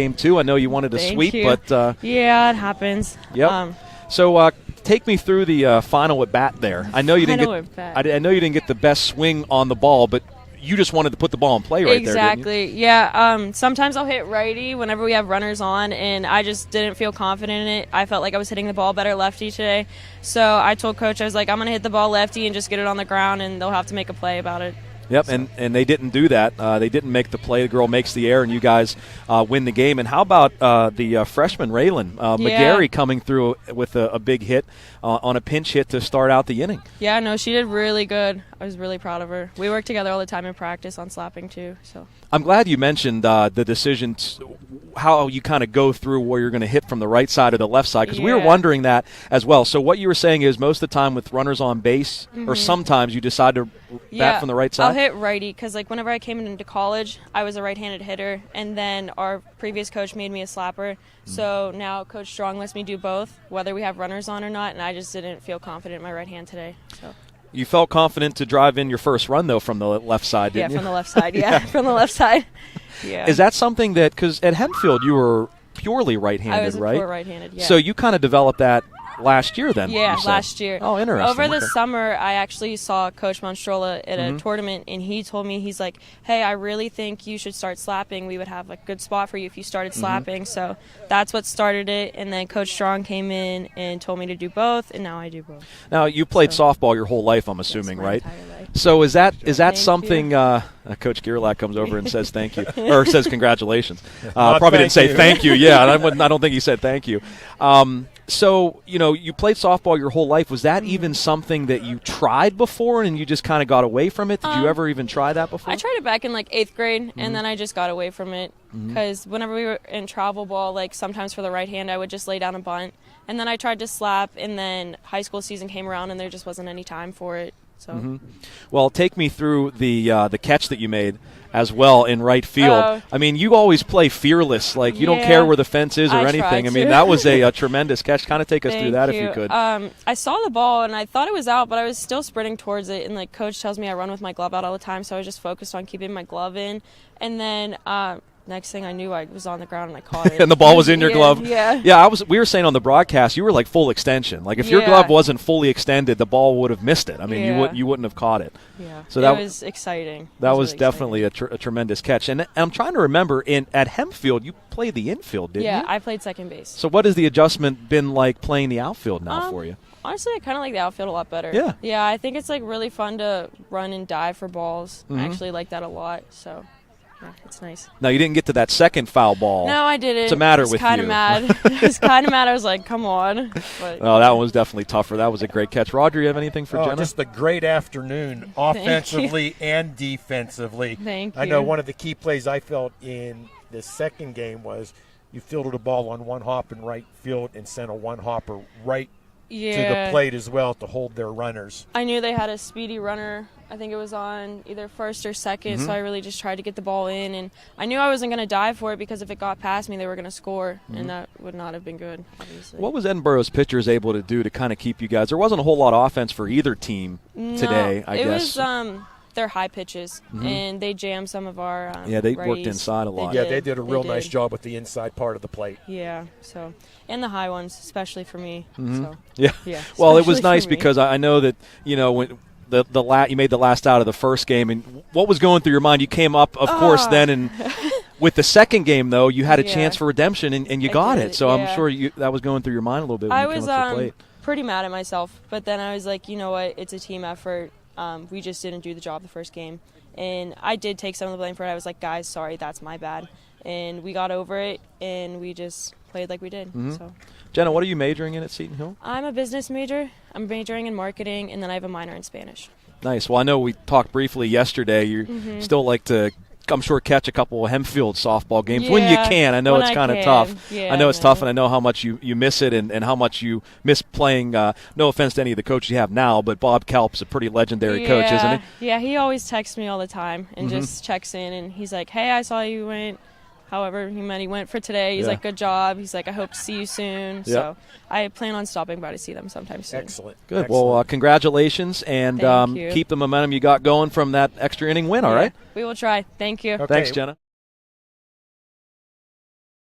game too. I know you wanted to sweep, but yeah, it happens. Yep. So take me through the final at bat there. I know you didn't I know you didn't get the best swing on the ball, but you just wanted to put the ball in play right there, didn't you? Exactly. Yeah. Sometimes I'll hit righty whenever we have runners on, and I just didn't feel confident in it. I felt like I was hitting the ball better lefty today. So I told Coach, I was like, I'm going to hit the ball lefty and just get it on the ground, and they'll have to make a play about it. Yep, and they didn't do that. They didn't make the play. The girl makes the error, and you guys win the game. And how about the freshman, Raylan McGarry, coming through with a big hit on a pinch hit to start out the inning? Yeah, no, she did really good. I was really proud of her. We work together all the time in practice on slapping too. So I'm glad you mentioned the decision, how you kind of go through where you're going to hit from the right side or the left side, because we were wondering that as well. So what you were saying is most of the time with runners on base, or sometimes you decide to bat from the right side? I'll hit righty because, like, whenever I came into college, I was a right-handed hitter, and then our previous coach made me a slapper. So now Coach Strong lets me do both, whether we have runners on or not, and I just didn't feel confident in my right hand today. So. You felt confident to drive in your first run, though, from the left side, didn't you? Yeah, from the left side, from the left side. Yeah. Is that something that, because at Hempfield you were purely right-handed, I was right? pure right-handed, yeah. So you kind of developed that last year then? Yeah, last year. Oh, interesting. Over the summer, I actually saw Coach Monstrola at a tournament, and he told me, he's like, hey, I really think you should start slapping. We would have a good spot for you if you started slapping. So that's what started it, and then Coach Strong came in and told me to do both, and now I do both. Now, you played softball your whole life, I'm assuming, right? Entire life. So is that something Coach Gerlach comes over and says thank you, or says congratulations. Probably didn't say thank you. Yeah, I don't think he said thank you. So, you played softball your whole life. Was that even something that you tried before and you just kind of got away from it? Did you ever even try that before? I tried it back in, 8th grade, and then I just got away from it because whenever we were in travel ball, sometimes for the right hand, I would just lay down a bunt. And then I tried to slap, and then high school season came around, and there just wasn't any time for it. So. Well, take me through the catch that you made as well in right field. I mean, you always play fearless. You don't care where the fence is or anything. I mean, that was a tremendous catch. Kind of take us through that if you could. I saw the ball, and I thought it was out, but I was still sprinting towards it. And, Coach tells me I run with my glove out all the time, so I was just focused on keeping my glove in. And then next thing I knew, I was on the ground and I caught it. And the ball was in your glove. Yeah. Yeah, we were saying on the broadcast, you were full extension. If your glove wasn't fully extended, the ball would have missed it. I mean, you wouldn't have caught it. Yeah. So that was exciting. That was really definitely a tremendous catch. And I'm trying to remember, at Hempfield, you played the infield, didn't you? Yeah, I played second base. So what has the adjustment been like playing the outfield now for you? Honestly, I kind of like the outfield a lot better. Yeah. Yeah, I think it's really fun to run and dive for balls. I actually like that a lot. So. Yeah, it's nice. Now, you didn't get to that second foul ball. No, I didn't. What's the matter with you? I was kind of mad. I was kind of mad. I was like, come on. But, well, that one was definitely tougher. That was a great catch. Roger, you have anything for Jenna? Just a great afternoon, offensively and defensively. Thank you. I know one of the key plays I felt in the second game was you fielded a ball on one hop in right field and sent a one-hopper right to the plate as well to hold their runners. I knew they had a speedy runner. I think it was on either first or second, so I really just tried to get the ball in. And I knew I wasn't going to dive for it because if it got past me, they were going to score, and that would not have been good, obviously. What was Edinboro's pitchers able to do to kind of keep you guys? There wasn't a whole lot of offense for either team today, I guess. It was their high pitches, and they jammed some of our they righties. worked inside a lot. They did a real nice job with the inside part of the plate. Yeah, so and the high ones, especially for me. So. Yeah. Well, it was nice because I know that when you made the last out of the first game, and what was going through your mind? You came up, of course, then, and with the second game though, you had a chance for redemption, and you got it. So I'm sure that was going through your mind a little bit. When I you came was up to the plate. Pretty mad at myself, but then I was like, you know what? It's a team effort. We just didn't do the job the first game. And I did take some of the blame for it. I was like, guys, sorry, that's my bad. And we got over it, and we just played like we did. So, Jenna, what are you majoring in at Seton Hill? I'm a business major. I'm majoring in marketing, and then I have a minor in Spanish. Nice. Well, I know we talked briefly yesterday. You still like to, I'm sure, catch a couple of Hempfield softball games when you can. I know it's kind of tough. Yeah, I know it's tough, and I know how much you miss it and how much you miss playing. No offense to any of the coaches you have now, but Bob Kelp's a pretty legendary coach, isn't he? Yeah, he always texts me all the time and just checks in, and he's like, hey, I saw you went. However he went for today. He's like, good job. He's like, I hope to see you soon. So I plan on stopping by to see them sometime soon. Excellent. Good. Well, congratulations, and keep the momentum you got going from that extra inning win, all right? We will try. Thank you. Thanks, Jenna.